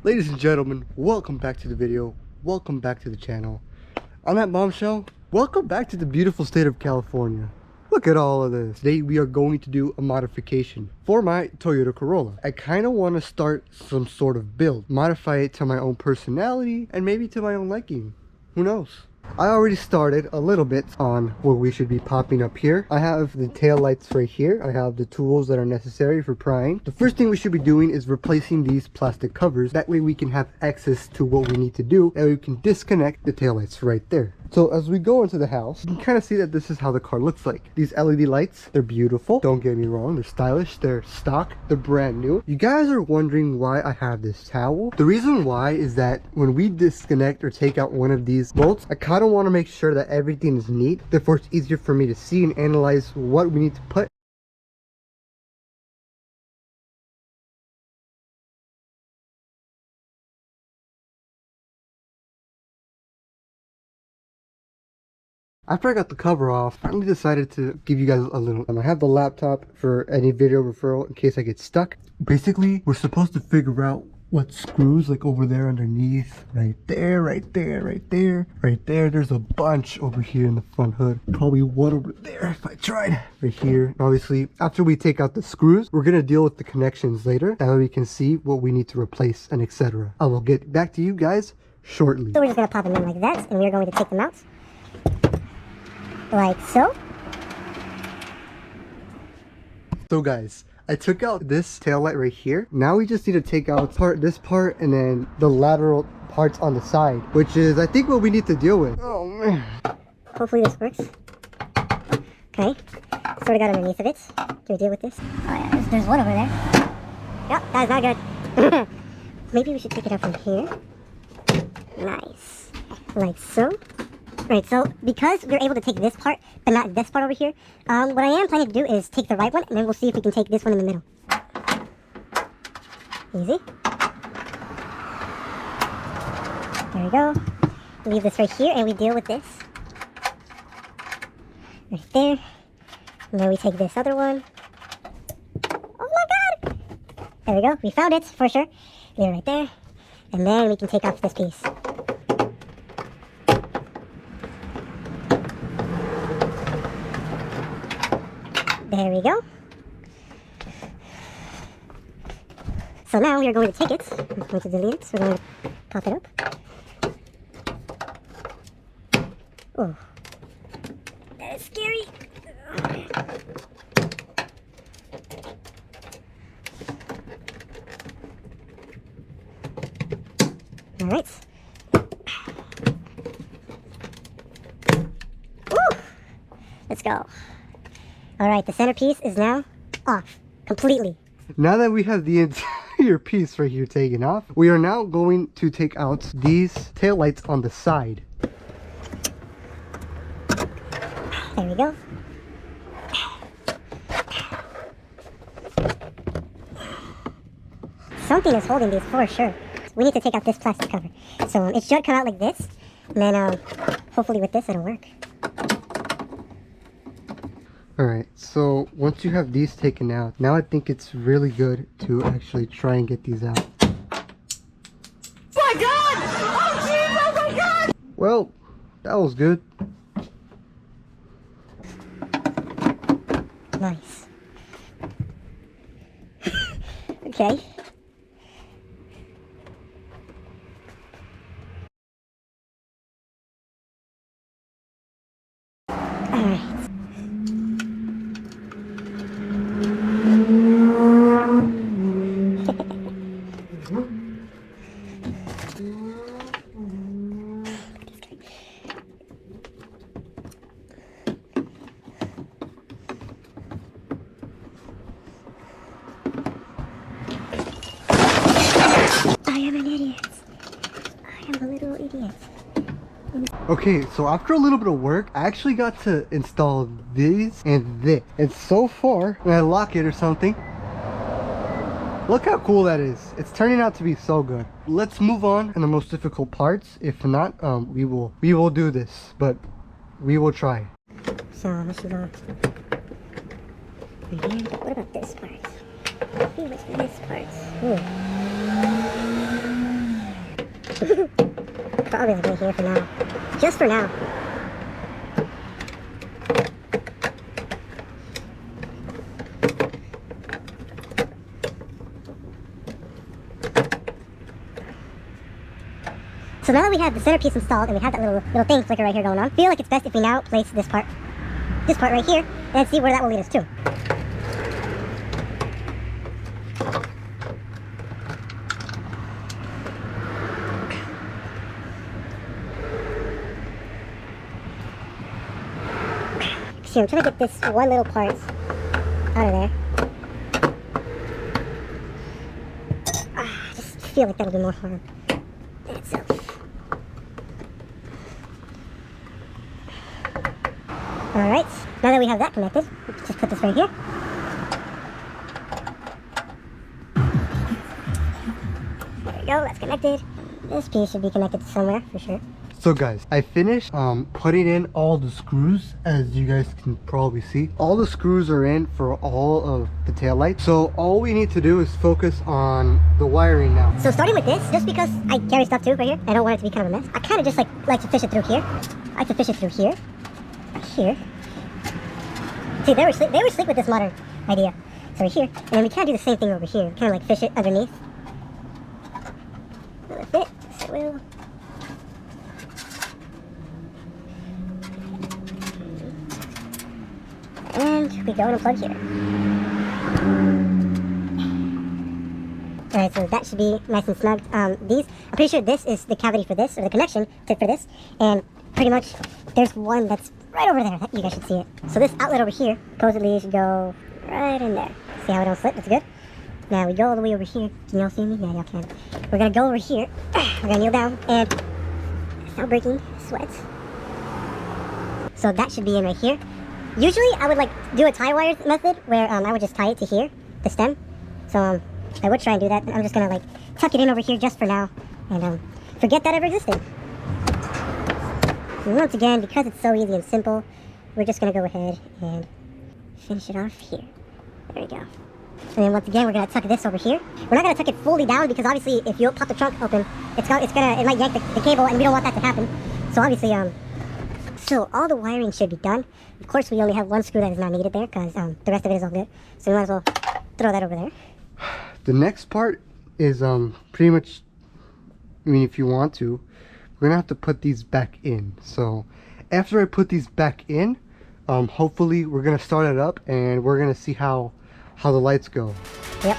Ladies and gentlemen, welcome back to the video. Welcome back to the channel. I'm at Bombshell. Welcome back to the beautiful state of California. Look at all of this. Today we are going to do a modification for my Toyota Corolla. I kind of want to start some sort of build. Modify it to my own personality and maybe to my own liking. Who knows? I already started a little bit on what we should be popping up here. I have the tail lights right here. I have the tools that are necessary for prying. The first thing we should be doing is replacing these plastic covers. That way we can have access to what we need to do, and we can disconnect the tail lights right there. So as we go into the house, you can kind of see that this is how the car looks like. These LED lights, they're beautiful. Don't get me wrong, they're stylish, they're stock, they're brand new. You guys are wondering why I have this towel. The reason why is that when we disconnect or take out one of these bolts, I kind of want to make sure that everything is neat. Therefore, it's easier for me to see and analyze what we need to put. After I got the cover off, I finally decided to give you guys a little. I have the laptop for any video referral in case I get stuck. Basically, we're supposed to figure out what screws, like over there underneath, right there, right there, right there, right there. There's a bunch over here in the front hood. Probably one over there if I tried. Right here. Obviously, after we take out the screws, we're gonna deal with the connections later. That way we can see what we need to replace and etc. I will get back to you guys shortly. So we're just gonna pop them in like that, and we're going to take them out. Like so. So guys, I took out this tail light right here. Now we just need to take out this part and then the lateral parts on the side, which is I think what we need to deal with. Oh man. Hopefully this works. Okay. Sort of got underneath of it. Can we deal with this? Oh yeah, there's one over there. Yep, that's not good. Maybe we should take it out from here. Nice. Like so. Right, so because we're able to take this part, but not this part over here, what I am planning to do is take the right one, and then we'll see if we can take this one in the middle. Easy. There we go. Leave this right here, and we deal with this. Right there. And then we take this other one. Oh my god! There we go. We found it, for sure. Leave it right there. And then we can take off this piece. There we go. So now we are going to take it. I'm going to delete it. So we're going to pop it up. Oh, that is scary. All right. Woo! Let's go. Alright, the centerpiece is now off completely. Now that we have the entire piece right here taken off, we are now going to take out these tail lights on the side. There we go. Something is holding these for sure. We need to take out this plastic cover. So it should come out like this. And then hopefully with this it'll work. Alright, so once you have these taken out, now I think it's really good to actually try and get these out. Oh my god! Oh jeez, oh my god! Well, that was good. Nice. Okay. Alright. I am an idiot. I am a little idiot. Okay, so after a little bit of work, I actually got to install these and this. And so far, when I lock it or something, look how cool that is. It's turning out to be so good. Let's move on to the most difficult parts. If not, we will do this, but we will try. So let's go right here. What about this part? What's this part? Ooh. Probably like right here for now. Just for now. So now that we have the centerpiece installed and we have that little thing flicker right here going on, I feel like it's best if we now place this part right here and see where that will lead us to. See, I'm trying to get this one little part out of there. I just feel like that'll do more harm than itself. Alright, now that we have that connected, let's just put this right here. There we go, that's connected. This piece should be connected somewhere for sure. So guys, I finished putting in all the screws, as you guys can probably see. All the screws are in for all of the taillights. So all we need to do is focus on the wiring now. So starting with this, just because I carry stuff too right here, I don't want it to be kind of a mess. I kind of just like to fish it through here. I like to fish it through here. Here. See, they were slick with this modern idea. So right here, and then we kind of do the same thing over here. Kind of like fish it underneath. Will it fit? Yes, it will. And we go and unplug here. Alright, so that should be nice and snug. I'm pretty sure this is the cavity for this, or the connection tip for this. And pretty much, there's one that's right over there. You guys should see it. So this outlet over here, supposedly should go right in there. See how it don't slip? That's good. Now we go all the way over here. Can y'all see me? Yeah, y'all can. We're gonna go over here. We're gonna kneel down and start breaking sweat. So that should be in right here. Usually I would like do a tie wire method where I would just tie it to here, the stem. So I would try and do that. I'm just gonna like tuck it in over here just for now and forget that ever existed. And once again, because it's so easy and simple, we're just gonna go ahead and finish it off here. There we go. And then once again, we're gonna tuck this over here. We're not gonna tuck it fully down because obviously if you pop the trunk open, it might yank the cable, and we don't want that to happen. So obviously, so all the wiring should be done. Of course, we only have one screw that is not needed there because the rest of it is all good. So we might as well throw that over there. The next part is pretty much, I mean, if you want to, we're gonna have to put these back in. So after I put these back in, hopefully we're gonna start it up and we're gonna see how the lights go. Yep.